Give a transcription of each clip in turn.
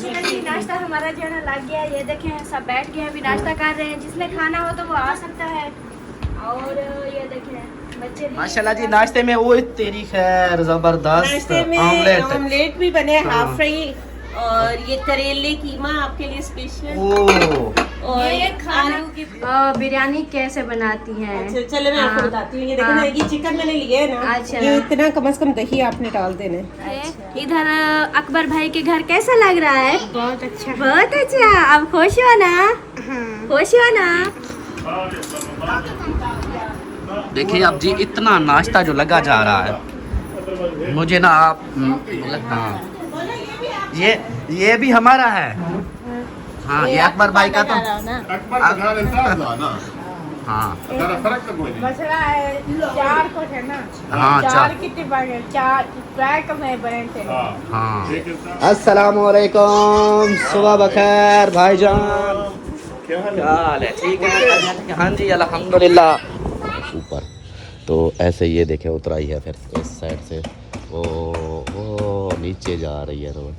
माशाल्लाह जी नाश्ता हमारा जो है ना लग गया है। ये देखें सब बैठ गए हैं, अभी नाश्ता कर रहे हैं। जिसने खाना हो तो वो आ सकता है। और ये देखें बच्चे माशाल्लाह जी नाश्ते में वो तेरी खैर जबरदस्त नाश्ते में ऑमलेट भी बने, हाफ फ्राई, और ये करेले कीमा आपके लिए स्पेशल। और ये खाना आलू की बिरयानी कैसे बनाती हैं। अच्छा चलो मैं आपको बताती हूँ। ये देखो ना, ये चिकन मैंने लिया है ना। अच्छा। ये इतना कम से कम दही आपने डाल देना है। अच्छा। इधर अकबर भाई के घर कैसा लग रहा है। बहुत अच्छा। बहुत अच्छा। अब खुश हो ना। खुश हो ना। देखिए अब जी इतना नाश्ता जो लगा जा रहा है, मुझे ना आप हाँ ये भी हमारा है। हाँ ये अकबर भाई का तो हाँ मसला है 4 को है ना। हाँ 4 कितने बने, 4 ट्रैक में बने थे। हाँ। अस्सलामु अलैकुम, सुबह बखैर भाईजान, क्या हाल है। ठीक है हाँ जी अल्हम्दुलिल्लाह। ऊपर तो ऐसे ये देखे उतराई है, फिर इस साइड से वो नीचे जा रही है रोड।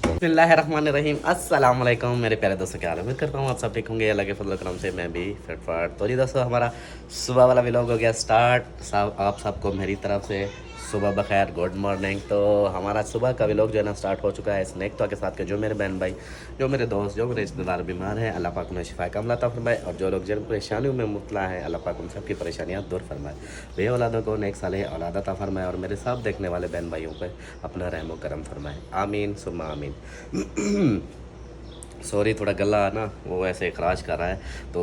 बिस्मिल्लाहिर्रहमानिर्रहीम, अस्सलाम वालेकुम मेरे प्यारे दोस्तों, क्या हाल है। उम्मीद करता हूँ आप सब ठीक होंगे। अल्लाह के फजल करम से मैं भी फिटफाट। तो जी दोस्तों हमारा सुबह वाला व्लॉग हो गया स्टार्ट। आप सबको मेरी तरफ से सुबह बखैर, गुड मॉर्निंग। तो हमारा सुबह का व्लॉग जो है ना स्टार्ट हो चुका है स्नैक तो के साथ के। जो मेरे बहन भाई, जो मेरे दोस्त, जो मेरे रिश्तेदार बीमार हैं, अल्लाह पाक उन्हें शिफा कामला अता फरमाए। और जो लोग जिन परेशानियों में मुब्तला हैं, अल्लाह पाक उन सबकी परेशानियाँ दूर फरमाए। बे औलादों को नेक सालेह औलाद अता फरमाए। और मेरे सब देखने वाले बहन भाइयों पर अपना रहम व करम फरमाए। आमीन सुम्मा आमीन। सॉरी थोड़ा गला ना वो ऐसे खराश कर रहा है। तो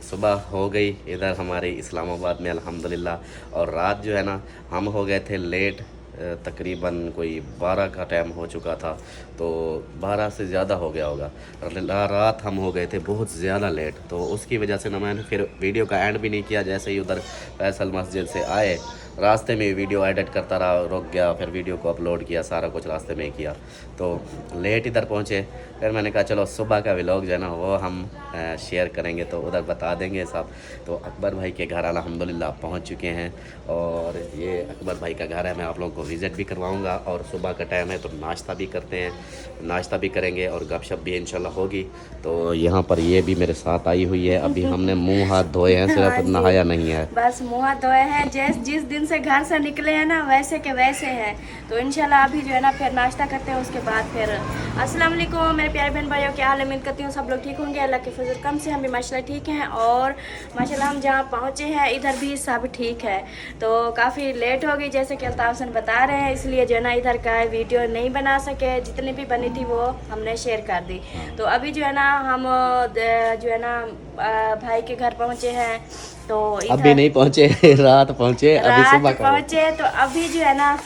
सुबह हो गई इधर हमारे इस्लामाबाद में अल्हम्दुलिल्लाह। और रात जो है ना हम हो गए थे लेट, तकरीबन कोई 12 का टाइम हो चुका था। तो 12 से ज़्यादा हो गया होगा। रात हम हो गए थे बहुत ज़्यादा लेट। तो उसकी वजह से ना मैंने फिर वीडियो का एंड भी नहीं किया। जैसे ही उधर फैसल मस्जिद से आए, रास्ते में वीडियो एडिट करता रहा, रुक गया, फिर वीडियो को अपलोड किया, सारा कुछ रास्ते में ही किया। तो लेट इधर पहुँचे। फिर मैंने कहा चलो सुबह का व्लॉग जो है ना वो हम शेयर करेंगे, तो उधर बता देंगे सब। तो अकबर भाई के घर अल्हम्दुलिल्लाह पहुँच चुके हैं। और ये अकबर भाई का घर है, मैं आप लोगों को विज़िट भी करवाऊँगा। और सुबह का टाइम है तो नाश्ता भी करते हैं, नाश्ता भी करेंगे और गपशप भी इंशाल्लाह होगी। तो यहाँ पर ये भी मेरे साथ आई हुई है। अभी हमने मुँह हाथ धोए हैं, सिर्फ नहाया नहीं है, बस मुँह हाथ धोए हैं। जिस दिन से घर से निकले हैं ना वैसे के वैसे हैं। तो इंशाल्लाह अभी जो है ना फिर नाश्ता करते हैं, उसके बाद फिर अस्सलाम वालेकुम मेरे प्यारे बहन भाइयों, क्या हाल है। उम्मीद करती हूँ सब लोग ठीक होंगे अल्लाह के फजल कम से। हम भी माशाल्लाह ठीक हैं। और माशाल्लाह हम जहाँ पहुँचे हैं इधर भी सब ठीक है। तो काफ़ी लेट हो गई जैसे कि अल्ताफ़ हसन बता रहे हैं, इसलिए जो है ना इधर का वीडियो नहीं बना सके। जितनी भी बनी थी वो हमने शेयर कर दी। तो अभी जो है ना हम जो है ना भाई के घर पहुँचे हैं। तो अभी नहीं पहुँचे, रात पहुँचे, अभी सुबह पहुँचे। तो अभी जो है ना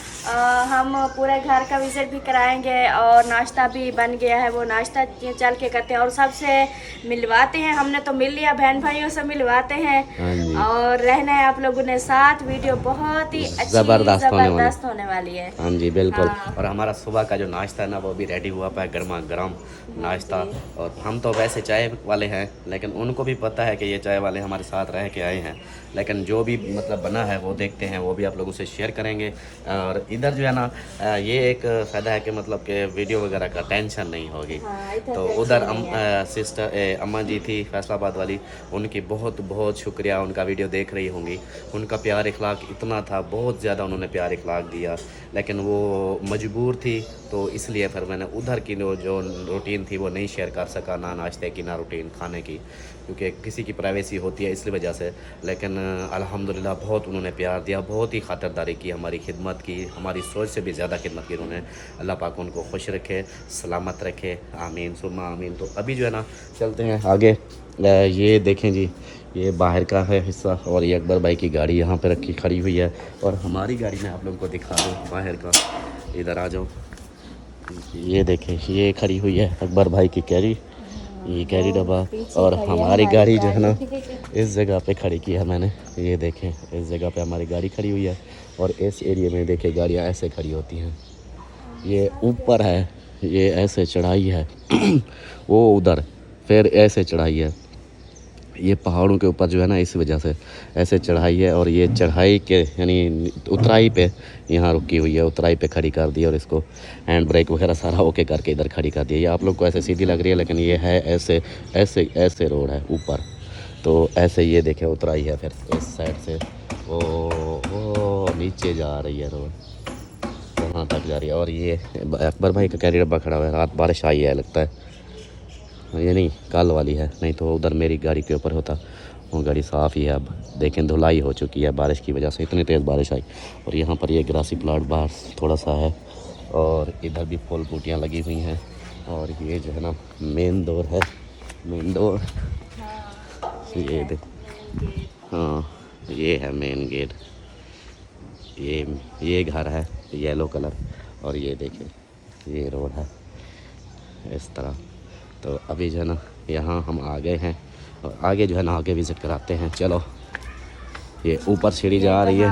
हम पूरे घर का विजिट भी कराएंगे और नाश्ता भी बन गया है। वो नाश्ता चल के करते हैं और सबसे मिलवाते हैं। हमने तो मिल लिया, बहन भाइयों से मिलवाते हैं। और रहना है आप लोगों ने साथ। वीडियो बहुत ही अच्छी ज़बरदस्त होने वाली है। हाँ जी बिल्कुल। और हमारा सुबह का जो नाश्ता है ना वो भी रेडी हुआ पाया, गर्मा गर्म नाश्ता। और हम तो वैसे चाय वाले हैं, लेकिन उनको भी पता है कि ये चाय वाले हमारे साथ रह के आए हैं। लेकिन जो भी मतलब बना है वो देखते हैं, वो भी आप लोगों से शेयर करेंगे। और इधर जो है ना ये एक फ़ायदा है कि मतलब कि वीडियो वगैरह का टेंशन नहीं होगी। तो उधर सिस्टर अम्मा जी थी फैसलाबाद वाली, उनकी बहुत बहुत शुक्रिया। उनका वीडियो देख रही होंगी। उनका प्यार इखलाक इतना था, बहुत ज़्यादा उन्होंने प्यार इखलाक दिया, लेकिन वो मजबूर थी। तो इसलिए फिर मैंने उधर की जो रूटीन थी वो नहीं शेयर कर सका, ना नाश्ते की ना रूटीन खाने की, क्योंकि किसी की प्राइवेसी होती है इसलिए वजह से। लेकिन अल्हम्दुलिल्लाह बहुत उन्होंने प्यार दिया, बहुत ही खातिरदारी की, हमारी खिदमत की, हमारी सोच से भी ज़्यादा खिदमत की उन्होंने। अल्लाह पाक उनको खुश रखे, सलामत रखे, आमीन सुम्मा आमीन। तो अभी जो है ना चलते हैं आगे। ये देखें जी, ये बाहर का है हिस्सा और ये अकबर भाई की गाड़ी यहाँ पे रखी खड़ी हुई है। और हमारी गाड़ी में आप लोगों को दिखा दूँ बाहर का, इधर आ जाओ। ये देखें ये खड़ी हुई है अकबर भाई की कैरी, ये कैरी डब्बा। और हमारी गाड़ी जो है ना इस जगह पे खड़ी की है मैंने। ये देखें इस जगह पे हमारी गाड़ी खड़ी हुई है। और इस एरिया में देखें गाड़ियाँ ऐसे खड़ी होती हैं। ये ऊपर है, ये ऐसे चढ़ाई है वो उधर, फिर ऐसे चढ़ाई है। ये पहाड़ों के ऊपर जो है ना इस वजह से ऐसे चढ़ाई है, और ये चढ़ाई के यानी उतराई पे यहाँ रुकी हुई है, उतराई पे खड़ी कर दी और इसको हैंड ब्रेक वगैरह सारा ओके करके इधर खड़ी कर दी है। ये आप लोग को ऐसे सीधी लग रही है, लेकिन ये है ऐसे ऐसे ऐसे रोड है ऊपर, तो ऐसे ये देखें उतराई है, फिर इस साइड से वो नीचे जा रही है रोड, वहाँ तक जा रही है। और ये अकबर भाई का कैरी डब्बा खड़ा हुआ है, रात बारिश आई है लगता है, ये नहीं कल वाली है, नहीं तो उधर मेरी गाड़ी के ऊपर होता। वो गाड़ी साफ़ ही है, अब देखें धुलाई हो चुकी है बारिश की वजह से, इतनी तेज़ बारिश आई। और यहाँ पर ये ग्रासी प्लाट बाहर थोड़ा सा है, और इधर भी फूल बूटियाँ लगी हुई हैं। और ये जो है ना मेन डोर है, मेन डोर ये देख, हाँ ये है मेन गेट। ये घर है येलो कलर, और ये देखें ये रोड है इस तरह। तो अभी जो है ना यहाँ हम आ गए हैं, और आगे जो है ना आगे विज़िट कराते हैं। चलो ये ऊपर सीढ़ी जा रही है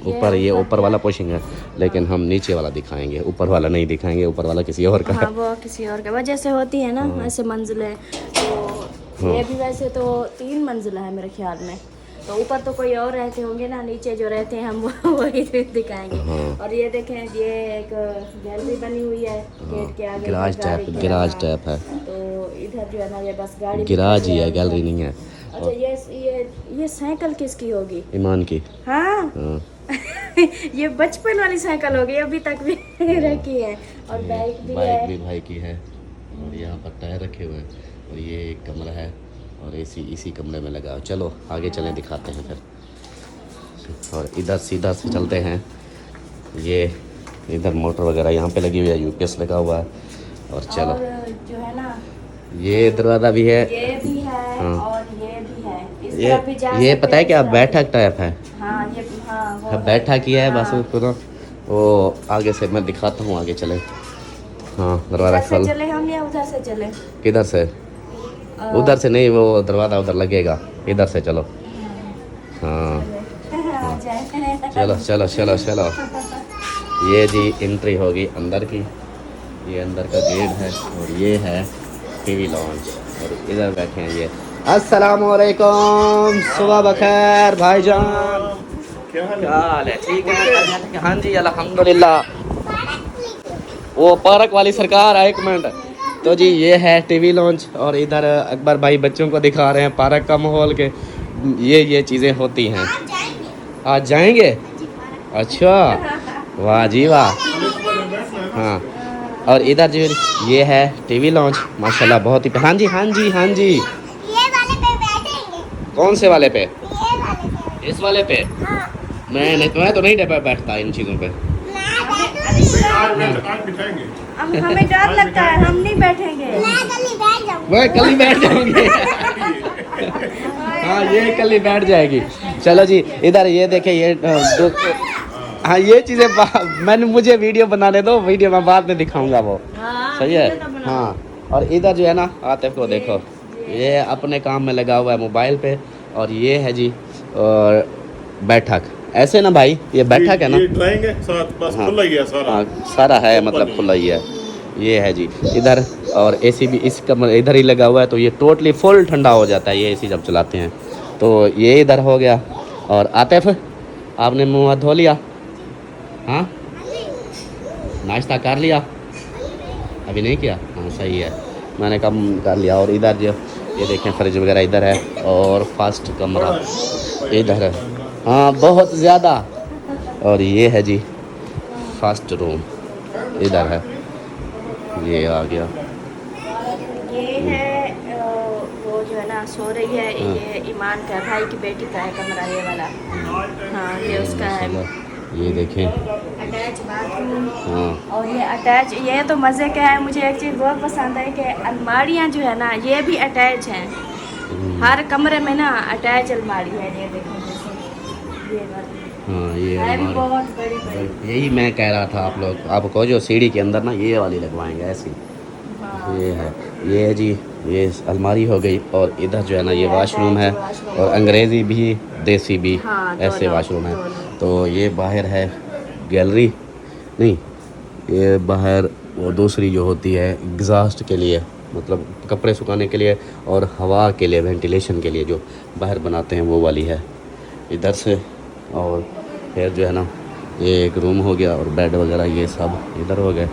ऊपर, ये ऊपर वाला पुशिंग है, लेकिन हम नीचे वाला दिखाएंगे, ऊपर वाला नहीं दिखाएंगे, ऊपर वाला किसी और का है। हाँ, वो किसी और का वजह से होती है ना ऐसे मंजिलें। तो ये भी वैसे तो 3 मंजिला है मेरे ख्याल में, तो ऊपर तो कोई और रहते होंगे ना, नीचे जो रहते हैं हम वही दिखाएंगे। और ये देखें ये एक गैलरी बनी हुई है गेट के आगे, गिराज टाइप है, तो इधर जो है ना ये बस गाड़ी गिराज ही है, गैलरी नहीं है। अच्छा ये साइकिल किसकी होगी? ईमान की। हाँ, ये बचपन वाली साइकिल होगी, अभी तक भी रखी है। और बाइक भी भाई की है, और यहाँ पर टायर रखे हुए हैं, और ये एक कमरा है, और इसी कमरे में लगा। चलो आगे चलें दिखाते हैं फिर। और इधर सीधा से चलते हैं, ये इधर मोटर वगैरह यहाँ पे लगी हुई है, यूपीएस लगा हुआ है। और चलो जो है ना ये दरवाज़ा भी है, ये भी है, हाँ। और ये भी है, इस तरफ भी जा ये सकते पता है हैं, क्या इस तरफ बैठक टाइप है, भी। हाँ ये वो बैठा किया है बस हाँ। उसको ना, वो आगे से मैं दिखाता हूँ, आगे चले। हाँ दरवाज़ा इधर से खोल। चले हम या उधर से चले? किधर से? उधर से नहीं, वो दरवाज़ा उधर लगेगा, इधर से चलो। हाँ चलो चलो चलो चलो। ये जी एंट्री होगी अंदर की, ये अंदर का गेट है, और ये है टीवी लॉन्च, और इधर बैठे हैं ये। अस्सलाम वालेकुम, सुबह बखैर भाईजान, क्या हाल है? ठीक है हाँ जी अल्हम्दुलिल्लाह। वो पार्क वाली सरकार है, 1 मिनट। तो जी ये है टीवी लॉन्च, और इधर अकबर भाई बच्चों को दिखा रहे हैं पार्क का माहौल के ये चीज़ें होती हैं। आज जाएंगे? अच्छा वाह जी वाह। हाँ और इधर जो ये है टीवी लॉन्च माशाल्लाह बहुत ही। हाँ जी हाँ जी हाँ जी। ये वाले पे बैठेंगे। कौन से वाले पे? ये वाले पे। इस वाले पे? हाँ। मैं तो नहीं बैठता इन चीज़ों पे। हमें डर लगता है, हम नहीं बैठेंगे। वह कल ही बैठ जाएंगे। हाँ ये कल ही बैठ जाएगी। चलो जी इधर ये देखे ये हाँ ये चीज़ें मुझे वीडियो बनाने दो, वीडियो मैं बाद में दिखाऊंगा वो। सही है हाँ। और इधर जो है ना आतिफ को देखो, ये अपने काम में लगा हुआ है मोबाइल पे, और ये है जी और बैठक ऐसे ना भाई, ये बैठक है ना, ये ड्राइंग है साथ बस हाँ, खुला ही है सारा। हाँ सारा है मतलब खुला ही है। ये है जी इधर, और एसी भी इस कमरे इधर ही लगा हुआ है, तो ये टोटली फुल ठंडा हो जाता है ये एसी जब चलाते हैं। तो ये इधर हो गया। और आतिफ आपने मुँह हाथ धो लिया? हाँ नाश्ता कर लिया? अभी नहीं किया? हाँ सही है, मैंने कम कर लिया। और इधर जो ये देखें फ्रिज वगैरह इधर है, और फर्स्ट कमरा इधर है हाँ बहुत ज़्यादा। और ये है जी फर्स्ट रूम इधर है, ये आ गया। ये है वो जो है ना सो रही है, ये ईमान का भाई की बेटी का है कमरा ये वाला। हाँ ये उसका है। ये देखें अटैच बाथरूम। हाँ और ये अटैच, ये तो मज़े का है। मुझे एक चीज़ बहुत पसंद है कि अलमारियाँ जो है ना ये भी अटैच हैं, हर कमरे में ना अटैच अलमारी है। ये देखो जैसे ये वाली हाँ ये है भी हमारे- बहुत बड़ी बड़ी। यही मैं कह रहा था, आप लोग आपको जो सीढ़ी के अंदर ना ये वाली लगवाएंगे ऐसी। हाँ। ये है, ये है जी ये अलमारी हो गई। और इधर जो है ना ये वॉशरूम है, और अंग्रेज़ी भी देसी भी हाँ, ऐसे दोनों, वॉशरूम है। दोनों। तो ये बाहर है गैलरी, नहीं ये बाहर वो दूसरी जो होती है एग्जॉस्ट के लिए मतलब कपड़े सुखाने के लिए और हवा के लिए, वेंटिलेशन के लिए जो बाहर बनाते हैं वो वाली है इधर से। और फिर जो है ना ये एक रूम हो गया और बेड वगैरह ये सब इधर हो गए।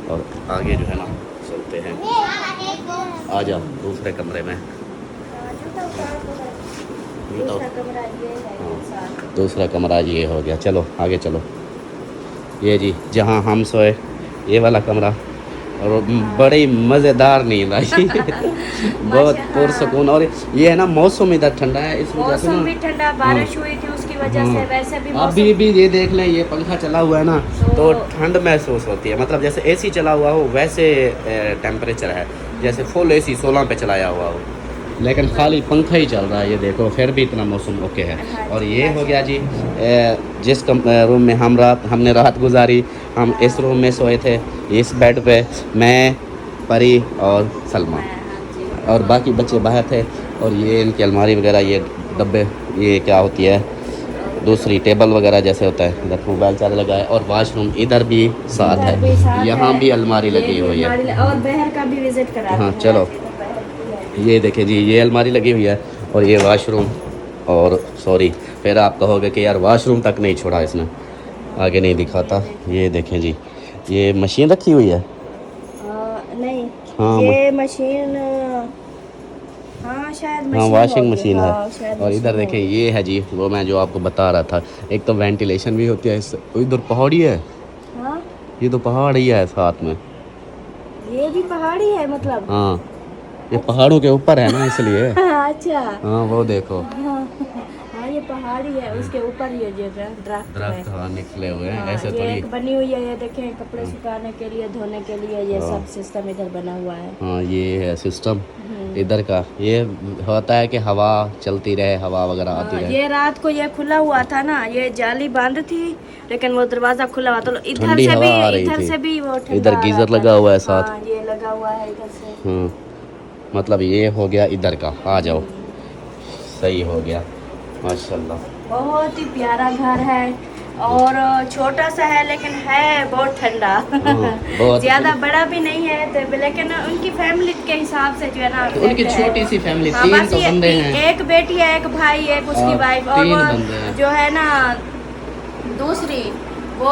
और आगे जो है ना चलते हैं, आ जाओ दूसरे कमरे में। दूसरा कमरा ये हो गया, चलो आगे चलो। ये जी जहाँ हम सोए ये वाला कमरा, और बड़ी मज़ेदार नींद आई बहुत पुरसकून। और ये है ना मौसम इधर ठंडा है, इस वजह से मौसम भी ठंडा, बारिश हुई थी उसकी वजह से, वैसे भी अभी भी ये देख लें ये पंखा चला हुआ है ना तो ठंड महसूस होती है। मतलब जैसे एसी चला हुआ हो वैसे टेम्परेचर है, जैसे फुल एसी 16 पे चलाया हुआ हो, लेकिन खाली पंखा ही चल रहा है। ये देखो फिर भी इतना मौसम ओके है। और ये हो गया जी जिस रूम में हमने रात गुजारी, हम इस रूम में सोए थे, इस बेड पे मैं, परी और सलमा, और बाकी बच्चे बाहर थे। और ये इनकी अलमारी वगैरह, ये डब्बे, ये क्या होती है दूसरी टेबल वगैरह जैसे होता है, इधर मोबाइल चार्ज लगा है। और वाशरूम इधर भी साथ है, यहाँ भी अलमारी लगी हुई है। और बहर का भी विजिट करा। हाँ चलो, ये देखें जी ये अलमारी लगी हुई है और ये वाशरूम। और सॉरी फिर आप कहोगे कि यार वाशरूम तक नहीं छोड़ा इसने, आगे नहीं दिखाता। ये देखें जी ये मशीन रखी हुई है। नहीं हाँ ये मशीन, हाँ शायद मशीन, हाँ वाशिंग मशीन है। शायद और इधर देखें ये है जी वो मैं जो आपको बता रहा था, एक तो वेंटिलेशन भी होती है इस, इधर पहाड़ी है। हाँ ये तो पहाड़ ही है साथ में, ये भी पहाड़ी है मतलब। हाँ ये पहाड़ों के ऊपर है ना इसलिए। अच्छा हाँ वो देखो हाँ ये पहाड़ी है, उसके ऊपर ये जो दरख्त दरख्त है। हाँ निकले हुए हैं हाँ, ऐसे ये थोड़ी। एक बनी हुई है, ये देखें कपड़े सुखाने के लिए, धोने के लिए, ये सब सिस्टम इधर बना हुआ है। हाँ ये है सिस्टम इधर का। ये होता है कि हवा चलती रहे, हवा वगैरह आती रहे। ये रात को ये खुला हुआ था ना, ये जाली बंद थी लेकिन वो दरवाजा खुला हुआ, तो इधर ठंडी से हवा आ रही भी, इधर थी। से भी वो ठंडा इधर आ गीजर रहा था। लगा हुआ है साथ। हाँ, ये लगा हुआ है इधर से। मतलब ये हो गया इधर का, आ जाओ सही हो गया माशाल्लाह। बहुत ही प्यारा घर है और छोटा सा है लेकिन है बहुत ठंडा। बहुत ज्यादा बड़ा भी नहीं है तो, लेकिन उनकी फैमिली के हिसाब से जो है ना, तो उनकी छोटी सी फैमिली, हाँ, 3 बस तो ये बंदे हैं। एक बेटी है, एक भाई, एक उसकी वाइफ, और 3 वो बंदे हैं। जो है ना दूसरी वो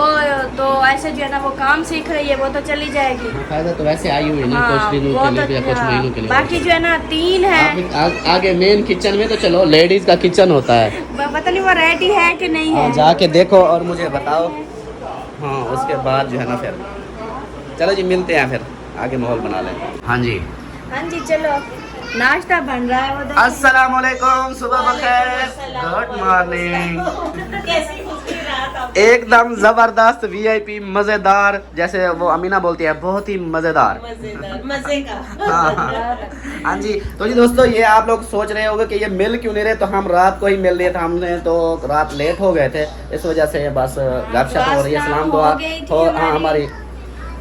तो ऐसे जो है ना वो काम सीख रही है, वो तो चली जाएगी। फायदा तो वैसे आई हुई ना हाँ, कुछ दिनों वो के लिए तो या कुछ हाँ, महीनों के लिए। बाकी जो है ना 3 है। आगे मेन किचन में तो चलो, लेडीज का किचन होता है, पता नहीं वो रेडी है कि नहीं है। जाके देखो और मुझे बताओ। हाँ उसके बाद जो है ना फिर चलो जी मिलते हैं, फिर आगे माहौल बना लें। हाँ जी हाँ जी चलो, नाश्ता बन रहा है उधर। अस्सलाम वालेकुम, सुबह बखैर, गुड मॉर्निंग। कैसी गुजरी रात आप? एकदम जबरदस्त वीआईपी मजेदार, जैसे वो अमीना बोलती है बहुत ही मजेदार। मजेदार, मजे का। हाँ जी। तो जी दोस्तों ये आप लोग सोच रहे होंगे कि ये मिल क्यों नहीं रहे, तो हम रात को ही मिल रहे थे, हमने तो रात लेट हो गए थे, इस वजह से बस गपशप हो रही है। सलाम दुआ हो, हाँ हमारी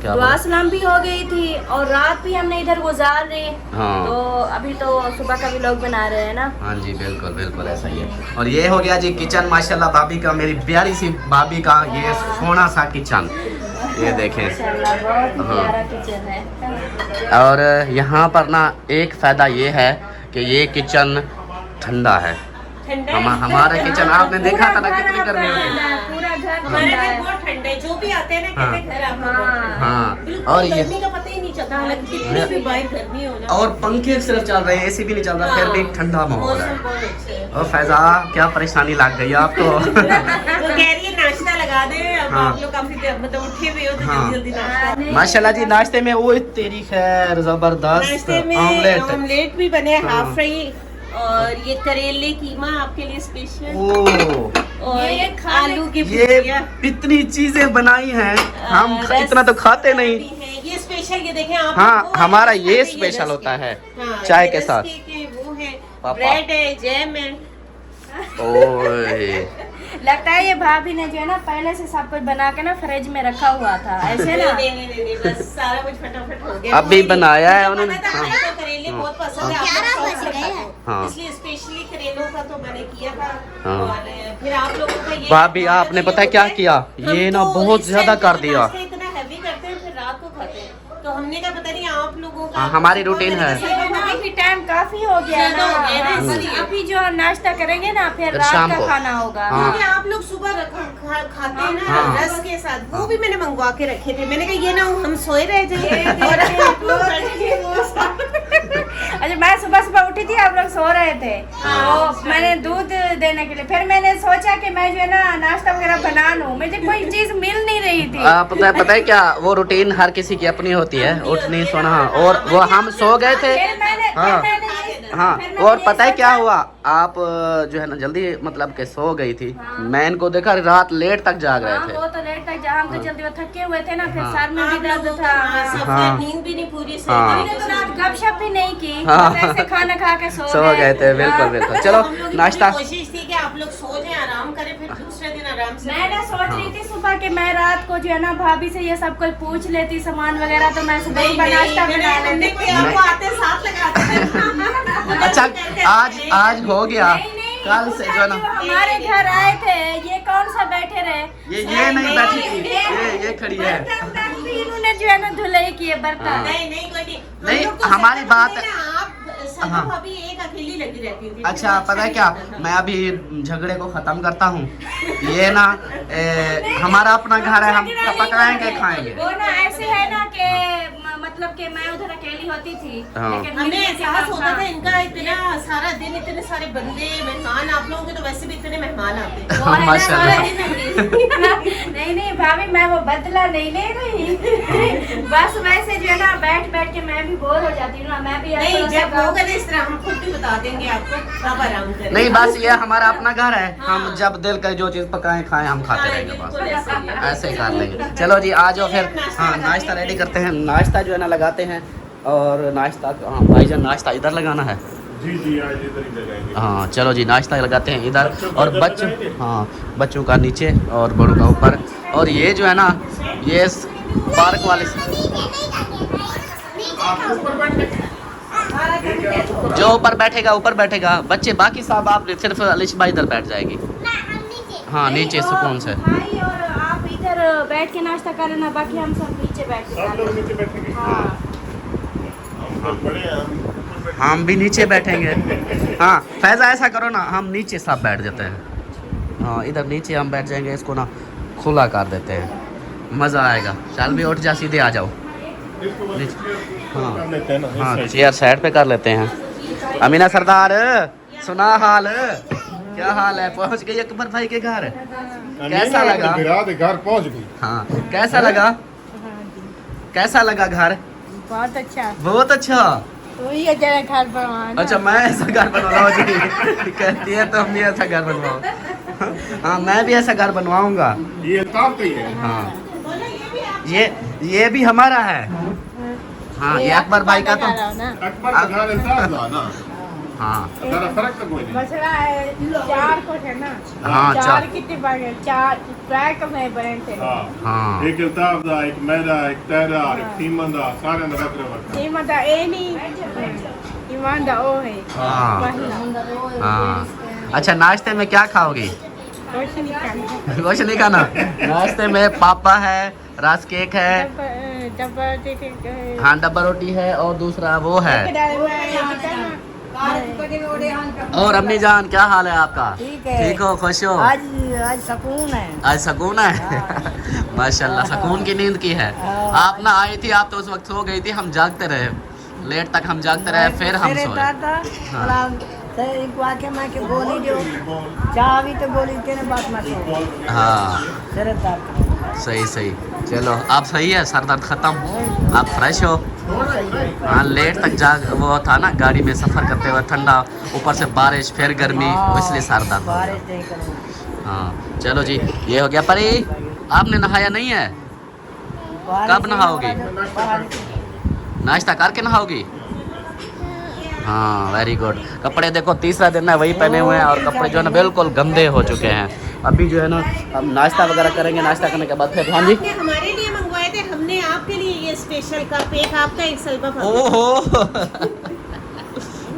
क्या दुआ सलाम भी हो गई थी और रात भी हमने इधर गुजार ली। हाँ। तो अभी तो सुबह का भी लोग बना रहे हैं ना। हाँ जी बिल्कुल बिल्कुल ऐसा ही है। और ये हो गया जी किचन माशाल्लाह भाभी का, मेरी प्यारी सी भाभी का ये सोना सा किचन, ये देखें। माशाल्लाह बहुत ही प्यारा किचन है। और यहाँ पर ना एक फ़ायदा ये है कि ये किचन ठंडा है। हमारा किचन आपने देखा था ना कितनी गर्मी होती है। पूरा घर हमारे ठंडा घर है। बहुत ठंडे, जो भी आते हैं ना हाँ। कहते हैं घर आपका बहुत ठंडा है। हाँ बिल्कुल और ये गर्मी का पता ही नहीं चलता, हालांकि कितनी भी बाहर गर्मी हो ना, और पंखे सिर्फ चल रहे हैं, एसी भी नहीं चल रहा, फिर भी ठंडा माहौल है। मौसम बहुत अच्छा है। और फैजा क्या परेशानी लग गई आपको। वो कह रही है नाश्ता लगा दे, अब हाँ। आप लोग काफी देर मतलब उठे हुए हो तो हाँ। जल्दी जल्दी नाश्ता। माशाल्लाह जी नाश्ते में वो तेरी खैर जबरदस्त नाश्ते में ऑमलेट। ऑमलेट भी बने, हाँ। हाफ फ्राई, और ये करेले कीमा आपके लिए स्पेशल, ओ और ये आलू की ये भुजिया। इतनी चीजें बनाई हैं, हम इतना तो खाते नहीं। भी है। ये स्पेशल, ये देखें आप। हाँ वो हमारा है, ये रस स्पेशल के। होता है हाँ, चाय ये के रस साथ। के वो है, पापा। ब्रेड है, जैम है। ओए लगता है ये भाभी ने जो है ना पहले से सब कुछ बना के ना फ्रिज में रखा हुआ था ऐसे ना। नहीं, बस सारा कुछ फटाफट हो गया। अभी बनाया है मुझे उन्होंने। पता था, हाँ। आपको करेले बहुत पसंद है, आपको शौक से खाते हो। हाँ। इसलिए स्पेशली करेलों का तो मैंने किया था। हाँ। और फिर आप लोगों का ये भाभी आपने पता है क्या किया, हम ये ना तो बहुत इस ज्यादा टाइम कर पे दिया। नाश्ता इतना हैवी करते हैं, फिर रात को खाते हैं, तो हमने कहा पता नहीं आप लोगों का हाँ, हमारी रूटीन है। अभी टाइम काफी हो गया है ज्यादा हो गया ना, ना, हाँ, अभी जो हम नाश्ता करेंगे ना फिर फिर रात शाम का को। खाना होगा। हाँ। क्योंकि आप लोग सुबह खाते हैं ना हाँ। रस के साथ, वो भी मैंने मंगवा के रखे थे। मैंने कहा ये ना हम सोए रह जाए और आप लोग बैठे वो अच्छा, मैं सुबह सुबह उठी थी, आप लोग सो रहे थे, तो मैंने दूध देने के लिए फिर मैंने सोचा कि मैं जो है ना नाश्ता वगैरह बना लूं, मुझे कोई चीज मिल नहीं रही थी। पता है क्या, वो रूटीन हर किसी की अपनी होती है, उठनी सोना। हाँ, और वो हम सो गए थे। हाँ हाँ, और पता है क्या हुआ, आप जो है ना जल्दी मतलब के सो गई थी। मैं इनको देखा रात लेट तक जाग रहे हाँ, थे। वो तो लेट तक जहाँ हम तो जल्दी वो थके हुए थे ना, फिर हाँ। सर में भी दर्द था। हाँ। नींद भी नहीं पूरी से। हाँ। हमने तो रात गपशप भी नहीं की, हाँ। बस ऐसे खाना खा के सो गए थे, बिल्कुल बिल्कुल। चलो हम लोग की नाश्ता। पूरी कोशिश थी कि आप लोग सो जाएं, आराम करें, फिर दूसरे दिन आराम से। मैं ना सोच रही थी सुबह के मैं रात को जो है ना भाभी से ये सब कुछ पूछ लेती सामान वगैरह, तो मैं सुबह ही नाश्ता बना लेती। आपको आते साथ लगाते थे। अच्छा, आज हो गया। कल से जो है ना हमारे घर आए थे, ये कौन सा बैठे रहे, ये नहीं बैठी थी, ये खड़ी है। बर्तन भी इन्होंने जो है ना धुलाई किए बर्तन। नहीं नहीं कोई नहीं। नहीं, हम लोग तो हमारी सब बात- करते हैं ना, आप सब हाँ। भाभी एक अकेली लगी रहती थी। अच्छा, पता है क्या, मैं अभी झगड़े को खत्म करता हूँ। ये ना हमारा अपना घर है, हम पकाएंगे खाएंगे। वो ना ऐसे है ना कि मतलब कि मैं उधर अकेली होती थी, हाँ। लेकिन हमें मुझे एहसास होता था इनका इतना सारा दिन, इतने सारे बंदे मेहमान, आप लोगों के तो वैसे भी इतने मेहमान आते हैं। वो है ना, माशाल्लाह। नहीं नहीं भाभी, मैं वो बदला नहीं ले रही। बस वैसे जो है ना बैठ बैठ के मैं भी बोर हो जाती हूँ ना, मैं भी नहीं, ऐसा जब होगा ना इस तरह हम खुद भी बता देंगे आपको, आप आराम करें। नहीं, बस ये हमारा अपना घर है। हम हाँ। जब दिल करे जो चीज पकाएं खाएं, हम खाते हाँ, रहेंगे बिल्कुल बस। ऐसे ही है। ऐसे ही कर लेंगे। चलो जी, आ जाओ फिर। हाँ, नाश्ता रेडी करते हैं। नाश्ता जो है ना लगाते हैं, और नाश्ता, हाँ भाईजान, नाश्ता इधर लगाना है। जी जी, आज इधर ही लगाएंगे। हाँ चलो जी, नाश्ता लगाते हैं इधर, और बच्चों का बच्चों, इधर लगाएंगे? हाँ बच्चों का नीचे और बड़ों का ऊपर। और ये जो है ना, ये पार्क वाले आप ऊपर बैठे, जो ऊपर बैठेगा बच्चे, बाकी सब आप सिर्फ अलिशबा इधर बैठ जाएगी। हाँ, नीचे सुकून से। भाई और आप इधर बैठ के नाश्ता कर लेना, बाकी हम सब नीचे बैठ के सब कर लोग लेंगे। नीचे बैठेंगे। हाँ हम तो बड़े हैं, हम ऊपर बैठे। हम भी नीचे बैठेंगे। हाँ फैज़ा, ऐसा करो ना, हम नीचे सब बैठ जाते हैं। हाँ, इधर नीचे हम बैठ जाएंगे, इसको ना खुला कर देते हैं, मज़ा आएगा। चल भी उठ जा, सीधे आ जाओ। इसको बस नीचे। हाँ, कर लेते हैं ना, इस हाँ, साइड। चेयर साइड पे कर लेते हैं। अमीना सरदार, सुना हाल, क्या हाल है? पहुंच गई अकबर भाई के घर। कैसा लगा? बिराद घर पहुंच गई। हाँ, कैसा लगा? कैसा लगा घर? बहुत अच्छा, बहुत अच्छा। तो ये जरा घर बनवाना। अच्छा, मैं ऐसा घर बनवाऊँ जी? कहती है तो हम भी ऐसा घर बनवाओ। हाँ, मैं भी ऐसा घर बनवाऊंगा। ये अल्ताफ का ही है। हाँ, ये भी हमारा है। हाँ, ये अकबर भाई का तो। अकबर का घर अल्ताफ का ना। हाँ ज़रा फर्क तो कोई नहीं। मसला है, चार को है ना। हाँ, चार कितने बने? चार ट्रैक में बने थे। हाँ, हाँ। एक अल्ताफ दा, एक मेरा, एक तेरा, एक सीमन दा, सारे ने रख रखा। ईमान दा ए नहीं, ईमान दा ओ है। हाँ वही हाँ। अच्छा, नाश्ते में क्या खाओगी? कुछ नहीं करना। कुछ नहीं खाना। नाश्ते में पापा है, रस केक है, हाँ डब्बा रोटी है, और दूसरा वो है। और अम्मी जान, क्या हाल है आपका? ठीक है। ठीक हो, खुश हो? आज सकून है। आज सुकून है। माशाल्लाह, सुकून की नींद की है। आप ना आई थी, आप तो उस वक्त सो गई थी, हम जागते रहे, लेट तक हम जागते रहे, फिर हम मेरे सोए। दादा हाँ। एक वाक्य में के बोली जो चाह भी तो बोली के बात मत हो। हाँ, तेरे दादा सही सही। चलो, आप सही है, सर दर्द खत्म, आप फ्रेश हो? हाँ, लेट तक जाग, वो था ना गाड़ी में सफ़र करते हुए, ठंडा, ऊपर से बारिश, फिर गर्मी, इसलिए सर दर्द हो बारिश गया। नहीं करूँ। हाँ चलो जी, ये हो गया। परी, आपने नहाया नहीं है? कब नहाओगी? नाश्ता करके नहाओगी? हाँ, वेरी गुड। कपड़े देखो, तीसरा दिन है वही पहने हुए हैं, और कपड़े जो है ना बिल्कुल गंदे हो चुके हैं। अभी जो है ना हम नाश्ता वगैरह करेंगे, नाश्ता करने के बाद फिर। हाँ जी, आपने हमारे लिए मंगवाए थे, हमने आपके लिए ये स्पेशल कप, एक आपका, एक सलमा भाभी। ओहो।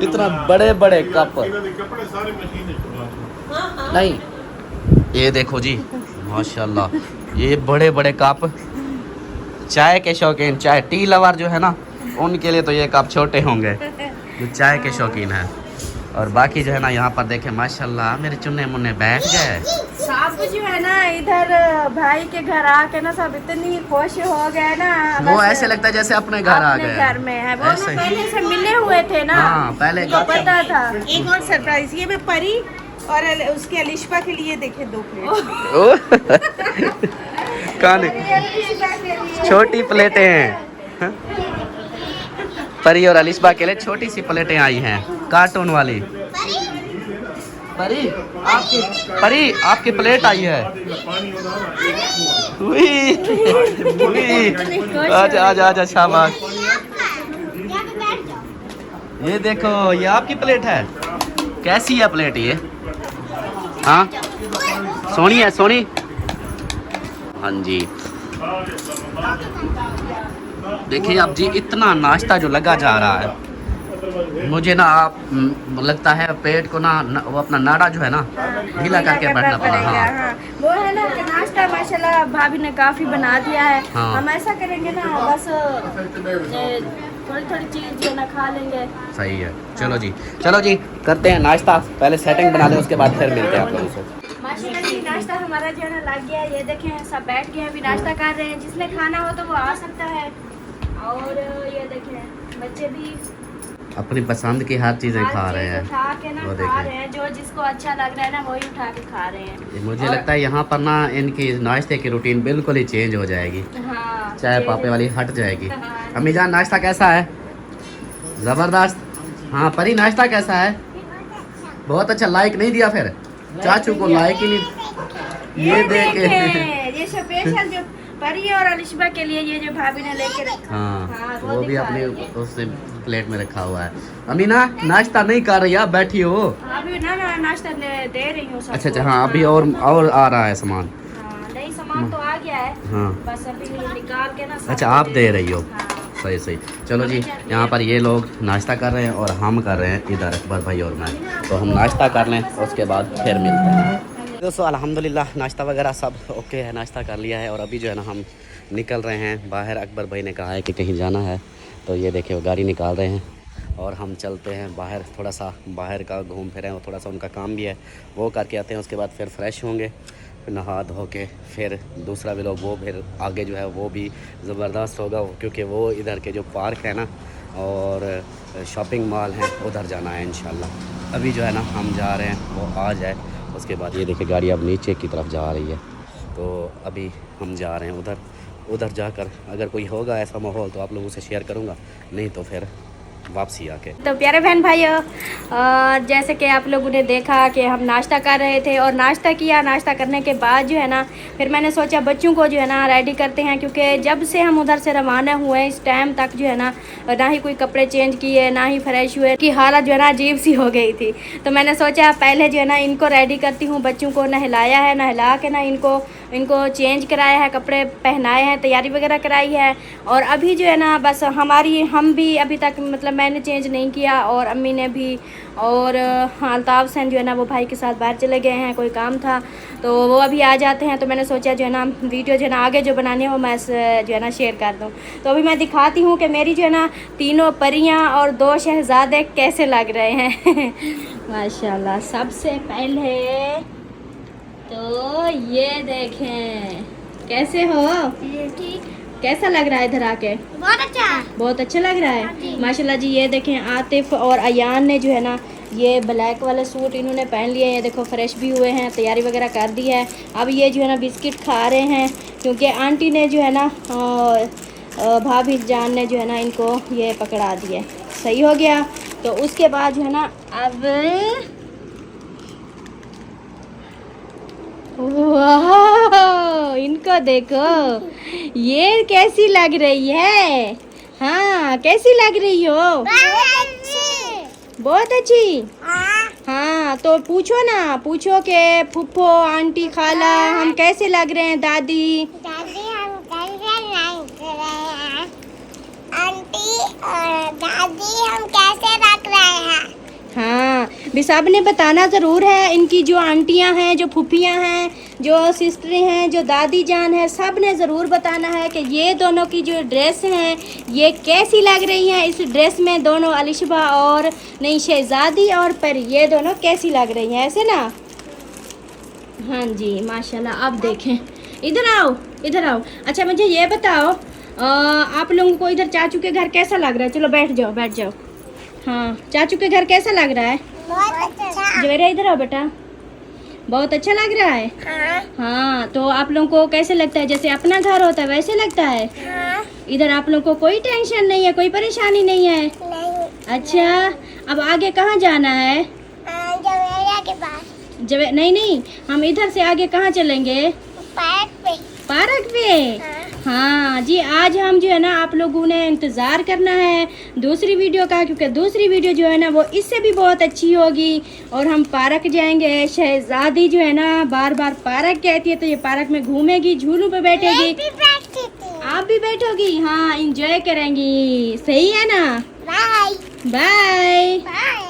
इतना बड़े बड़े कप। इन्होंने कपड़े सारे मशीन में छुड़ा। हाँ हाँ। नहीं, ये देखो जी, माशाल्लाह, ये बड़े बड़े कप। चाय के शौकीन, चाय टी लवर जो है ना, उनके लिए तो ये कप छोटे होंगे जो चाय के शौकीन हैं। और बाकी जो है ना यहाँ पर देखे माशाल्लाह मेरे चुन्ने मुन्ने बैठ गए। सब जो है ना इधर भाई के घर आके ना सब इतनी खुश हो गए ना, वो बस ऐसे लगता है जैसे अपने घर आ अपने गए। घर में है वो ना, ऐसे ही। पहले से मिले हुए थे ना। हाँ, पहले उनको पता था। एक और सरप्राइज, ये मैं परी और उसके अलिशबा के लिए देखे 2 प्लेट। ओ कान छोटी प्लेटें हैं। परी और अलिशबा के लिए छोटी सी प्लेटें आई हैं कार्टून वाली। परी आपकी प्लेट आई है। उई, उई। आजा आजा आजा शाबाश। ये देखो ये आपकी प्लेट है। कैसी है प्लेट ये? हाँ सोनी है सोनी। हाँ जी देखिए अब जी इतना नाश्ता जो लगा जा रहा है, मुझे ना आप लगता है पेट को ना वो अपना नाड़ा जो है ना ढीला करके बैठना पड़ा। हाँ वो है ना कि नाश्ता माशाल्लाह भाभी ने काफी बना दिया है। हाँ। हम ऐसा करेंगे ना बस थोड़ी थोड़ी चीज जो ना खा लेंगे। सही है। चलो जी करते हैं नाश्ता। पहले सेटिंग बना लें उसके बाद फिर मिलते हैं आप लोगों से। माशाल्लाह जी नाश्ता हमारा जो है ना लग गया है। ये देखें सब बैठ गए अभी नाश्ता कर रहे हैं। जिसने खाना हो तो वो आ सकता है। और ये देखें बच्चे भी अपनी पसंद की हर चीज़ें खा रहे हैं। उठा के ना वो खा रहे देखिए हैं, जो जिसको अच्छा लग रहा है ना वही उठा के खा रहे हैं। मुझे लगता है यहाँ पर ना इनकी नाश्ते की रूटीन बिल्कुल ही चेंज हो जाएगी। हाँ, चाय पापे वाली हट जाएगी। अम्मी जान नाश्ता कैसा है? ज़बरदस्त। हाँ परी नाश्ता कैसा है? बहुत अच्छा। लाइक नहीं दिया फिर? चाचू को लाइक ही नहीं। ये देखे ये स्पेशल जो परी और अलिशबा के लिए ये जो भाभी ने लेके रखा। हाँ वो भी दिखा अपने रही है। उससे प्लेट में रखा हुआ है। अमीना नाश्ता नहीं कर रही आप बैठी हो? अभी ना नाश्ता दे रही हूँ सबको। अच्छा हाँ अभी और आ रहा है सामान। हाँ, नहीं सामान तो आ गया है। हाँ बस अभी निकाल के ना सबको अच्छा आप दे रही हो। हाँ। सही। चलो जी यहाँ पर ये लोग नाश्ता कर रहे हैं और हम कर रहे हैं इधर अकबर भाई और मैं। तो हम नाश्ता कर लें उसके बाद फिर मिलते हैं। दोस्तों अल्हम्दुलिल्लाह नाश्ता वगैरह सब ओके है, नाश्ता कर लिया है और अभी जो है ना हम निकल रहे हैं बाहर। अकबर भाई ने कहा है कि कहीं जाना है तो ये देखिए वो गाड़ी निकाल रहे हैं और हम चलते हैं बाहर। थोड़ा सा बाहर का घूम फिर और थोड़ा सा उनका काम भी है वो करके आते हैं। उसके बाद फिर फ्रेश होंगे, फिर नहा धो के फिर दूसरा भी लोग वो फिर आगे जो है वो भी ज़बरदस्त होगा क्योंकि वो इधर के जो पार्क है ना और शॉपिंग मॉल हैं उधर जाना है इंशाल्लाह। अभी जो है ना हम जा रहे हैं वो आ जाए उसके बाद। ये देखिए गाड़ी अब नीचे की तरफ जा रही है तो अभी हम जा रहे हैं उधर जाकर अगर कोई होगा ऐसा माहौल तो आप लोगों से शेयर करूँगा, नहीं तो फिर वापसी आके। तो प्यारे बहन भाइयों जैसे कि आप लोगों ने देखा कि हम नाश्ता कर रहे थे और नाश्ता किया। नाश्ता करने के बाद जो है ना फिर मैंने सोचा बच्चों को जो है ना रेडी करते हैं क्योंकि जब से हम उधर से रवाना हुए इस टाइम तक जो है ना ही कोई कपड़े चेंज किए ना ही फ्रेश हुए कि हालत जो है ना अजीब सी हो गई थी। तो मैंने सोचा पहले जो है ना इनको रेडी करती हूँ। बच्चों को नहलाया है, नहला के ना इनको चेंज कराया है, कपड़े पहनाए हैं, तैयारी वगैरह कराई है। और अभी जो है ना बस हम भी अभी तक मतलब मैंने चेंज नहीं किया और अम्मी ने भी। और अल्ताफ़ हुसैन जो है ना वो भाई के साथ बाहर चले गए हैं, कोई काम था तो वो अभी आ जाते हैं। तो मैंने सोचा जो है ना वीडियो जो है ना आगे जो बनानी है वो मैं जो है ना शेयर कर दूँ। तो अभी मैं दिखाती हूँ कि मेरी जो है ना 3 परियाँ और 2 शहज़ादे कैसे लग रहे हैं माशाल्लाह। सबसे पहले तो ये देखें कैसे हो, ठीक, कैसा लग रहा है इधर आके? बहुत अच्छा लग रहा है माशाल्लाह जी। ये देखें आतिफ और अयान ने जो है ना ये ब्लैक वाले सूट इन्होंने पहन लिए हैं। देखो फ्रेश भी हुए हैं, तैयारी वगैरह कर दी है। अब ये जो है ना बिस्किट खा रहे हैं क्योंकि आंटी ने जो है ना भाभी जान ने जो है ना इनको ये पकड़ा दिए। सही हो गया। तो उसके बाद जो है ना अब वाह इनको देखो ये कैसी लग रही है। हाँ कैसी लग रही हो? बहुत अच्छी। हाँ तो पूछो ना, पूछो के फूफो आंटी खाला हम कैसे लग रहे हैं? दादी दादी हम कैसे लग रहे हैं? आंटी और दादी हम कैसे लग रहे हैं? हाँ भी सब ने बताना ज़रूर है। इनकी जो आंटियां हैं जो फूफियां हैं जो सिस्टरें हैं, जो दादी जान है, सब ने ज़रूर बताना है कि ये दोनों की जो ड्रेस हैं ये कैसी लग रही हैं। इस ड्रेस में दोनों अलिशबा और नई शहज़ादी और पर ये दोनों कैसी लग रही हैं, ऐसे ना। हाँ जी माशाल्लाह। अब देखें, इधर आओ इधर आओ। अच्छा मुझे ये बताओ आप लोगों को इधर चाचू के घर कैसा लग रहा है? चलो बैठ जाओ बैठ जाओ। हाँ चाचू के घर कैसा लग रहा है? बहुत अच्छा। जवेरा इधर आओ बेटा। बहुत अच्छा लग रहा है। हाँ हाँ तो आप लोगों को कैसे लगता है? जैसे अपना घर होता है वैसे लगता है? हाँ। इधर आप लोगों को कोई टेंशन नहीं है, कोई परेशानी नहीं है? नहीं। अच्छा अब आगे कहाँ जाना है? जवेरा के पास। नहीं नहीं, हम इधर से आगे कहाँ चलेंगे? पार्क पे। पार्क पे? हाँ जी। आज हम जो है ना आप लोगों ने इंतज़ार करना है दूसरी वीडियो का, क्योंकि दूसरी वीडियो जो है ना वो इससे भी बहुत अच्छी होगी और हम पार्क जाएंगे। शहज़ादी जो है ना बार बार पार्क कहती है तो ये पार्क में घूमेगी, झूलों पे बैठेगी। आप भी बैठोगी? हाँ इंजॉय करेंगी, सही है ना? Bye bye. बाय।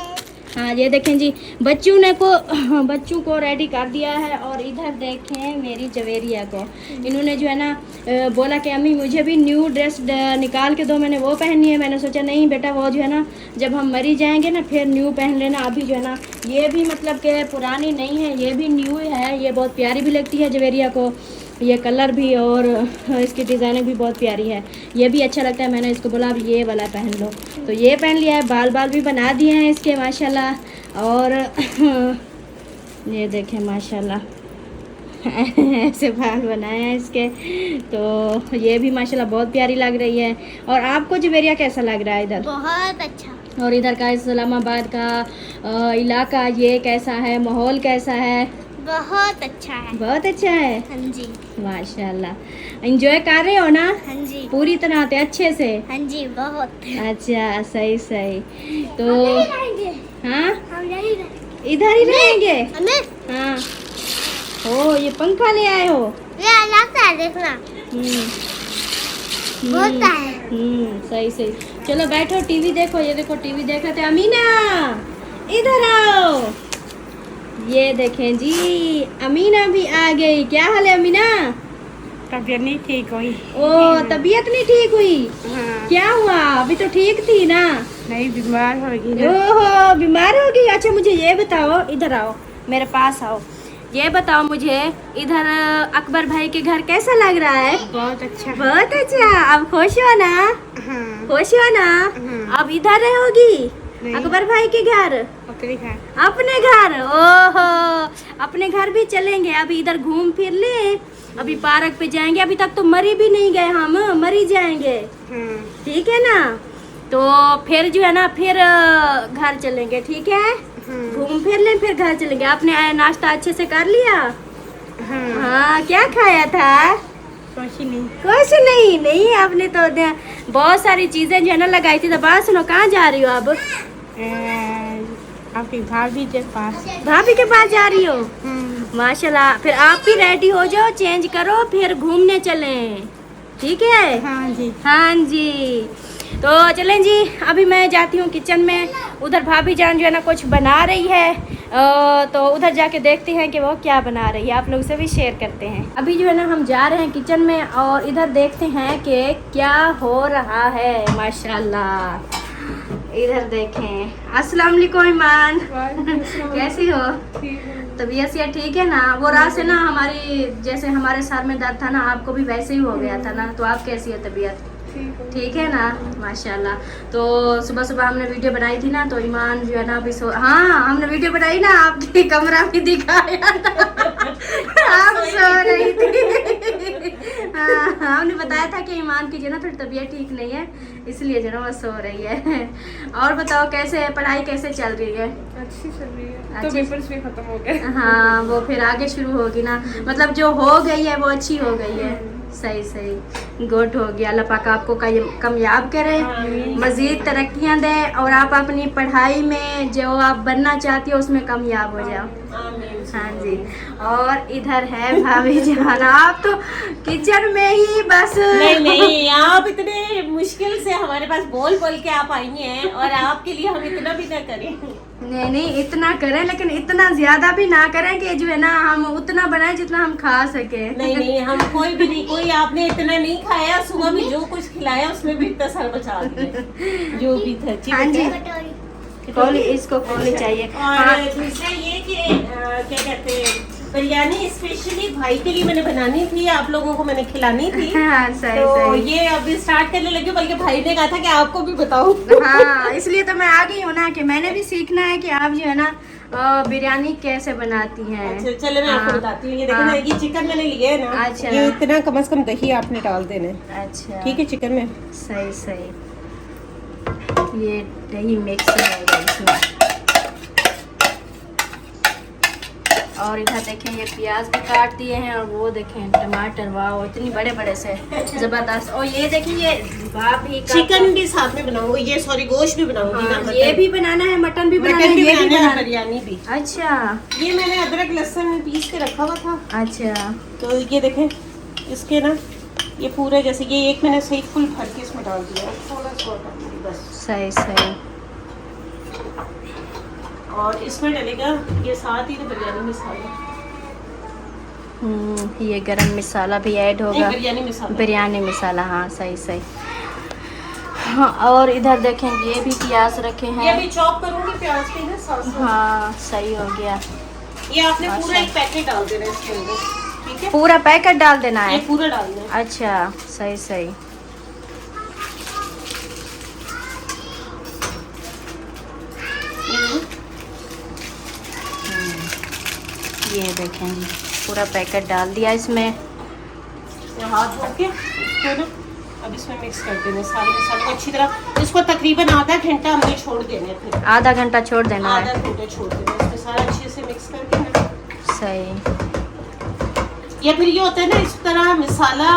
हाँ ये देखें जी बच्चों को रेडी कर दिया है। और इधर देखें मेरी जवेरिया को, इन्होंने जो है ना बोला कि अम्मी मुझे भी न्यू ड्रेस निकाल के दो, मैंने वो पहननी है। मैंने सोचा नहीं बेटा वो जो है ना जब हम मरी जाएंगे ना फिर न्यू पहन लेना। अभी जो है ना ये भी मतलब कि पुरानी नहीं है, ये भी न्यू है। ये बहुत प्यारी भी लगती है जवेरिया को, ये कलर भी और इसकी डिज़ाइनिंग भी बहुत प्यारी है। ये भी अच्छा लगता है। मैंने इसको बोला अब ये वाला पहन लो तो ये पहन लिया है। बाल भी बना दिए हैं इसके माशाल्लाह। और ये देखें माशाल्लाह ऐसे बाल बनाए हैं इसके, तो ये भी माशाल्लाह बहुत प्यारी लग रही है। और आपको जवेरिया कैसा लग रहा है इधर? बहुत अच्छा। और इधर का इस्लामाबाद का इलाका ये कैसा है, माहौल कैसा है? बहुत अच्छा है। बहुत अच्छा है। हाँ जी। माशाल्लाह। एंजॉय कर रहे हो ना हाँ जी। पूरी तरह से अच्छे से? हाँ जी बहुत। अच्छा सही सही। तो हाँ हम यही इधर ही रहेंगे? हमें हाँ। ओ ये पंखा ले आए हो? ये लगता है देखना। होता है। सही सही। चलो बैठो टीवी देखो। ये देखो टीवी देख रहे थे। अमीना इधर आओ। ये देखें जी अमीना भी आ गई। क्या हाल है अमीना? तबीयत नहीं ठीक हुई। ओ तबीयत नहीं ठीक हुई? हाँ। क्या हुआ? अभी तो ठीक थी ना? नहीं बीमार हो गई। ओहो बीमार हो गई। अच्छा मुझे ये बताओ, इधर आओ मेरे पास आओ। ये बताओ मुझे इधर अकबर भाई के घर कैसा लग रहा है? बहुत अच्छा। बहुत अच्छा। अब खुश हो ना? हाँ। खुश हो ना? अब इधर रहोगी अकबर भाई के घर? अपने घर। अपने घर? ओहो अपने घर भी चलेंगे। अभी इधर घूम फिर ले, अभी पार्क पे जाएंगे। अभी तक तो मरी भी नहीं गए, हम मरी जाएंगे। ठीक है ना? तो फिर जो है ना फिर घर चलेंगे। ठीक है? घूम फिर ले फिर घर चलेंगे। आपने नाश्ता अच्छे से कर लिया? हाँ क्या खाया था? कुछ नहीं। कुछ नहीं? नहीं आपने तो बहुत सारी चीजें जो है ना लगाई थी। तो बात सुनो, कहाँ जा रही हो अब? आपकी भाभी के पास। भाभी के पास जा रही हो? माशाल्लाह। फिर आप भी रेडी हो जाओ, चेंज करो, फिर घूमने चलें। ठीक है? हाँ जी। हाँ जी। तो चलें जी। अभी मैं जाती हूँ किचन में। उधर भाभी जान जो है ना कुछ बना रही है, तो उधर जाके देखते हैं कि वो क्या बना रही है, आप लोग से भी शेयर करते हैं। अभी जो है ना हम जा रहे हैं किचन में और इधर देखते हैं कि क्या हो रहा है। माशाल्लाह इधर देखें। अस्सलाम वालेकुम ईमान, कैसी हो? तबीयत से ठीक है ना? वो रात से ना हमारी जैसे हमारे सर में दर्द था ना, आपको भी वैसे ही हो गया था ना, तो आप कैसी है तबीयत? ठीक है ना? माशाल्लाह। तो सुबह सुबह हमने वीडियो बनाई थी ना, तो ईमान जो है ना अभी हाँ हमने वीडियो बनाई ना, आपकी कमरा भी दिखाया था आप सो रही थी। हाँ हमने बताया था कि ईमान की जो है ना थोड़ी तबीयत ठीक नहीं है, इसलिए जो है ना वो सो रही है। और बताओ कैसे पढ़ाई कैसे चल रही है? अच्छी चल रही है। तो पेपर्स भी खत्म हो गए। हाँ वो फिर आगे शुरू होगी ना, मतलब जो हो गई है वो अच्छी हो गई है। सही सही, गुड हो गया। अल्लाह पाक आपको कामयाब करे, मज़ीद तरक्कियाँ दें और आप अपनी पढ़ाई में जो आप बनना चाहती हो उसमें कामयाब हो जाओ। हाँ जी। और इधर है भाभी जान, आप तो किचन में ही बस। नहीं आप इतने मुश्किल से हमारे पास बोल के आप आई हैं और आपके लिए हम इतना भी ना करें। नहीं इतना करें, लेकिन इतना ज्यादा भी ना करें कि जो है ना हम उतना बनाए जितना हम खा सके। नहीं हम कोई भी नहीं, कोई आपने इतना नहीं खाया, सुबह भी जो कुछ खिलाया उसमें भी इतना सर बचा दिया जो भी था। हाँ जी, कोली, इसको कोली चाहिए। और दूसरा ये कि क्या कहते हैं, बिरयानी स्पेशली भाई के लिए मैंने बनानी थी, आप लोगों को मैंने खिलानी थी। हाँ, सही तो सही। ये अभी स्टार्ट करने लगी, बल्कि भाई ने कहा था कि आपको भी बताऊं। हाँ, इसलिए तो मैं आ गई हूँ ना कि मैंने भी सीखना है कि आप जो है ना बिरयानी कैसे बनाती हैं। अच्छा चलो मैं आपको बताती हूँ। ये देखो ना, ये चिकन मैंने लिया है ना। अच्छा। ये इतना कम से कम दही आपने डाल देना है। अच्छा, ठीक है, चिकन में सही सही। ये दही मिक्स रहेगा इसमें। और इधर देखें ये प्याज भी काट दिए हैं, और वो देखें टमाटर, वाह इतनी बड़े बड़े से जबरदस्त। और ये देखिए ये भाभी का चिकन भी साथ में बनाऊंगी, ये सॉरी गोश्त भी बनाऊंगी ना। हाँ, ये भी बनाना है, मटन भी बनाना है, मटन भी ये भी बनाना है, बनाना। बिरयानी भी। अच्छा ये मैंने अदरक लहसुन पीस के रखा हुआ था। अच्छा, तो ये देखें इसके ना, ये पूरे जैसे ये एक मैंने सही फुल भर के इसमें डाल दिया है, थोड़ा सा बस। सही सही। और इसमें डलेगा ये साथ ही बिरयानी मसाला। ये गरम मसाला भी ऐड होगा। नहीं, बिरयानी मसाला। बिरयानी मसाला, हाँ सही सही। हाँ, और इधर देखें ये भी प्याज रखे ये हैं। भी चॉप करूंगी प्याज के ना साथ। हाँ सही हो गया। ये आपने पूरा एक पैकेट डाल देना है इसके अंदर, ठीक है? पूरा पैकेट डाल देना ये है। पूरा डालना है। अच्छा, सही सही। ये देखें जी, पूरा पैकेट डाल दिया इसमें। ये हाथ धो के इसको ना अब इसमें मिक्स कर देना सारे मसाले को अच्छी तरह। इसको तकरीबन आधा घंटा हमने छोड़ देना है, फिर आधा घंटा छोड़ देना आधा है। घंटा छोड़ देना है, इसमें सारा अच्छे से मिक्स करके ना। सही। या फिर ये होता है ना, इस तरह मसाला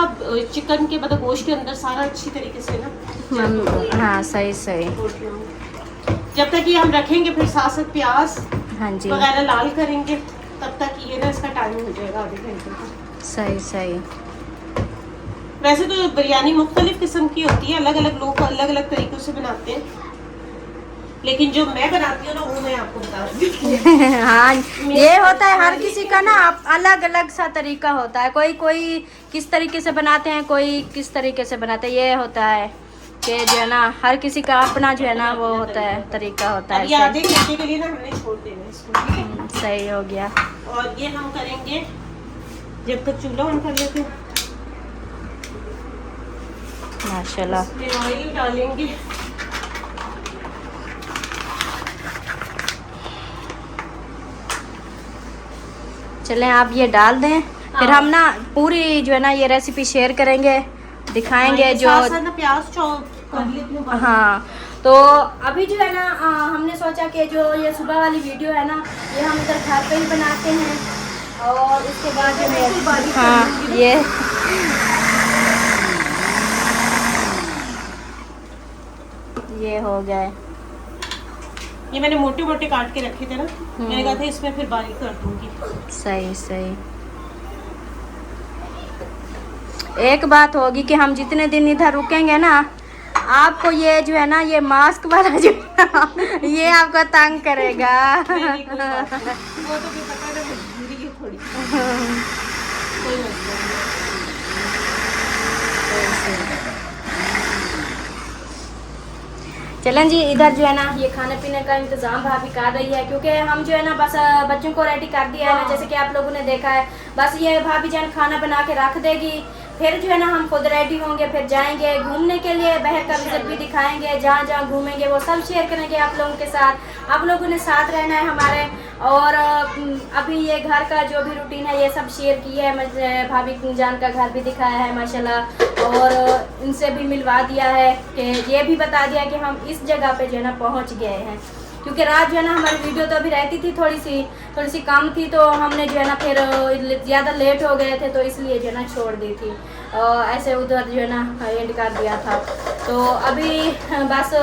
चिकन के मतलब गोश्त के अंदर सारा अच्छी तरीके से ना। हाँ सही सही। जब तक ये हम रखेंगे, फिर साथ साथ प्याज हाँ जी, वगैरह लाल करेंगे, तब तक ये ना इसका टाइम हो जाएगा आधे घंटे का। सही सही। वैसे तो बिरयानी मुख्तलिफ किस्म की होती है, अलग अलग लोग अलग अलग तरीकों से बनाते हैं, लेकिन जो मैं बनाती हूँ ना वो मैं आपको बता रही हूँ। हाँ, ये होता है हर किसी का ना अलग अलग सा तरीका होता है। कोई किस तरीके से बनाते हैं, कोई किस तरीके से बनाते हैं। ये होता है कि जो है ना हर किसी का अपना जो है ना वो होता है, तरीका होता अब ये है। आधे घंटे के लिए ना हमने छोड़ देना है इसको, ठीक है? सही हो गया। और ये हम करेंगे जब तक चूल्हा ऑन कर लेते हैं। माशाल्लाह। इसमें ऑयल डालेंगे। चलें आप ये डाल दें, फिर हम ना पूरी जो है ना ये रेसिपी शेयर करेंगे, दिखाएंगे जो। साथ साथ ना प्याज चॉप कर लेते हैं। हाँ, तो अभी जो है ना हमने सोचा कि जो ये सुबह वाली वीडियो है ना, ये हम इधर घर पे ही बनाते हैं। और उसके बाद जो है हाँ ये हो गए। ये मैंने मोटे मोटे काट के रखे थे ना, मैंने कहा था इसमें फिर बारीक कर दूंगी। सही सही। एक बात होगी कि हम जितने दिन इधर रुकेंगे ना, आपको ये जो है ना ये मास्क वाला जो ये आपको तंग करेगा। नहीं, कोई बात नहीं। वो तो भी पता है ना, मजबूरी है थोड़ी। कोई मसला नहीं। चलें जी, इधर जो है ना ये खाने पीने का इंतज़ाम भाभी कर रही है, क्योंकि हम जो है ना बस बच्चों को रेडी कर दिया है ना, जैसे कि आप लोगों ने देखा है। बस ये भाभी जान खाना बना के रख देगी, फिर जो है ना हम खुद रेडी होंगे, फिर जाएंगे घूमने के लिए। बहर का विजिट भी दिखाएंगे, जहाँ जहाँ घूमेंगे वो सब शेयर करेंगे आप लोगों के साथ। आप लोगों ने साथ रहना है हमारे। और अभी ये घर का जो भी रूटीन है ये सब शेयर किया है, भाभी जान का घर भी दिखाया है माशाल्लाह, और इनसे भी मिलवा दिया है कि ये भी बता दिया कि हम इस जगह पे जो है ना पहुँच गए हैं। क्योंकि रात जो है ना हमारी वीडियो तो अभी रहती थी थोड़ी सी कम थी, तो हमने जो है ना फिर ज़्यादा लेट हो गए थे, तो इसलिए जो है ना छोड़ दी थी। ऐसे उधर जो है ना एंड कर दिया था। तो अभी बस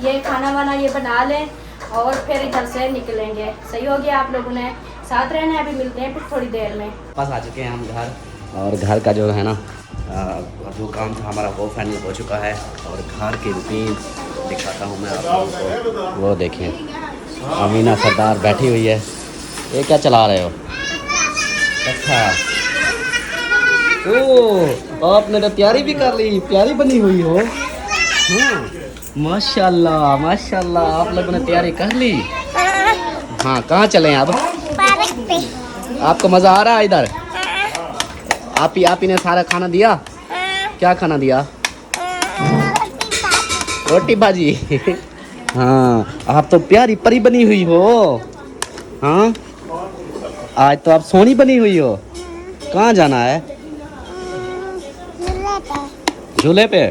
ये खाना वाना ये बना लें और फिर इधर से निकलेंगे। सही हो गया, आप लोगों ने साथ रहना है, अभी मिलते हैं फिर थोड़ी देर में। पास आ चुके हैं हम घर, और घर का जो है ना जो काम था हमारा वो फाइनल हो चुका है। और घर की रूटीन दिखाता हूँ मैं आप लोगों को, वो देखिए अमीना सरदार बैठी हुई है। ये क्या चला रहे हो? अच्छा, ओ आपने तो तैयारी भी कर ली, प्यारी बनी हुई हो। हाँ माशाल्लाह माशाल्लाह, आप लोगों ने तैयारी कर ली। हाँ कहाँ चले अब? पार्क पे। आपको मज़ा आ रहा है इधर? आप ही ने सारा खाना दिया? क्या खाना दिया? रोटी भाजी। हाँ आप तो प्यारी परी बनी हुई हो। हाँ आज तो आप सोनी बनी हुई हो। कहाँ जाना है? झूले पे।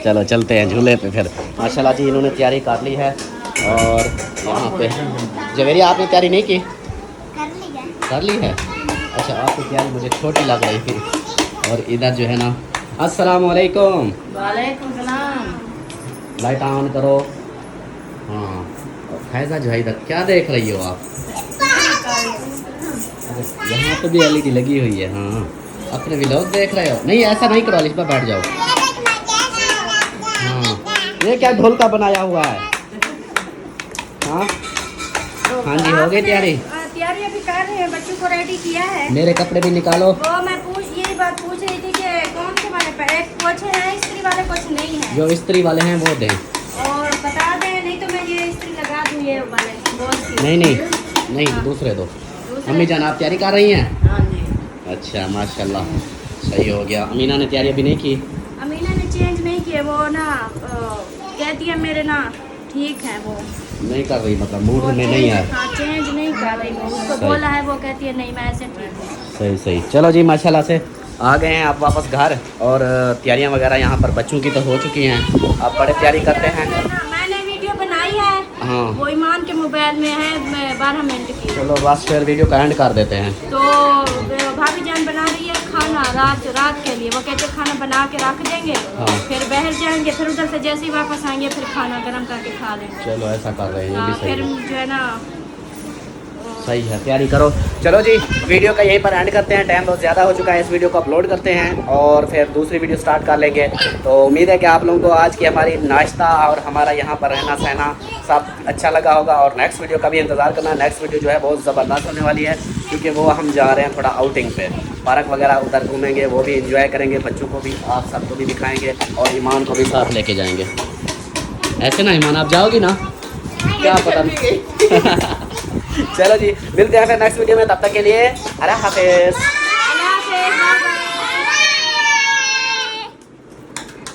चलो चलते हैं झूले पे फिर। माशाल्लाह जी इन्होंने तैयारी कर ली है। और यहाँ पे जवेरिया आपने तैयारी नहीं की? कर ली है। अच्छा आपकी तैयारी मुझे छोटी लग रही थी। और इधर जो है ना, अस्सलाम वालेकुम। वालेकुम सलाम। लाइट ऑन करो। हाँ और फैज़ा जो है इधर क्या देख रही हो आप? यहाँ पे भी एलईडी लगी हुई है। हाँ अपने व्लॉग देख रहे हो? नहीं ऐसा नहीं करो, इस पर बैठ जाओ। हाँ ये क्या ढोल का बनाया हुआ है? हाँ हाँ जी हो गई तैयारी? तैयारी अभी कर रहे हैं, बच्चों को रेडी किया है। मेरे कपड़े भी निकालो। वो मैं यही बात पूछ रही थी कि कौन से वाले पे एक कुछ है इस्त्री वाले, कुछ नहीं है। जो इस्त्री वाले हैं वो दें। और बता दें, नहीं तो मैं ये इस्त्री लगा दूँ ये वाले बहुत नहीं नहीं नहीं दूसरे दो। अम्मी जान आप तैयारी कर रही हैं? हाँ जी। अच्छा माशाल्लाह सही हो गया। अमीना ने तैयारी अभी नहीं की? अमीना ने चेंज नहीं किए, वो ना कहती है मेरे ना ठीक है, वो नहीं कर रही, मतलब मूड में नहीं है। हाँ चेंज नहीं कर रही, वो उसको सही। बोला है, वो कहती है नहीं मैं ऐसे ठीक हूँ। सही सही। चलो जी माशाल्लाह से आ गए हैं आप वापस घर। और तैयारियां वगैरह यहाँ पर बच्चों की तो हो चुकी हैं। आप बड़े तैयारी करते हैं। मैंने वीडियो बनाई है, हाँ वो ईमान के मोबाइल में है, 12 मिनट की। चलो बस फिर वीडियो का एंड कर देते हैं। तो भाभी जान बना रही है खाना रात के लिए। वो कहते खाना बना के रख देंगे, हाँ। फिर बाहर जाएंगे, फिर उधर से जैसे ही वापस आएंगे फिर खाना गर्म करके खा लेंगे। चलो ऐसा कर रहे हैं, ये हाँ, भी सही फिर है। जो है ना सही है, तैयारी करो। चलो जी वीडियो का यहीं पर एंड करते हैं, टाइम बहुत ज़्यादा हो चुका है। इस वीडियो को अपलोड करते हैं और फिर दूसरी वीडियो स्टार्ट कर लेंगे। तो उम्मीद है कि आप लोगों को आज की हमारी नाश्ता और हमारा यहाँ पर रहना सहना सब अच्छा लगा होगा। और नेक्स्ट वीडियो का भी इंतज़ार करना। नेक्स्ट वीडियो जो है बहुत ज़बरदस्त होने वाली है, क्योंकि वो हम जा रहे हैं थोड़ा आउटिंग पे, पार्क वगैरह उधर घूमेंगे, वो भी इंजॉय करेंगे, बच्चों को भी आप सबको भी दिखाएँगे और ईमान को भी साथ लेके जाएँगे। ऐसे ना ईमान आप जाओगी ना? क्या पता। चलो जी मिलते हैं फिर नेक्स्ट वीडियो में, तब तक के लिए अल्लाह हाफिज़। अल्लाह हाफ़िज़।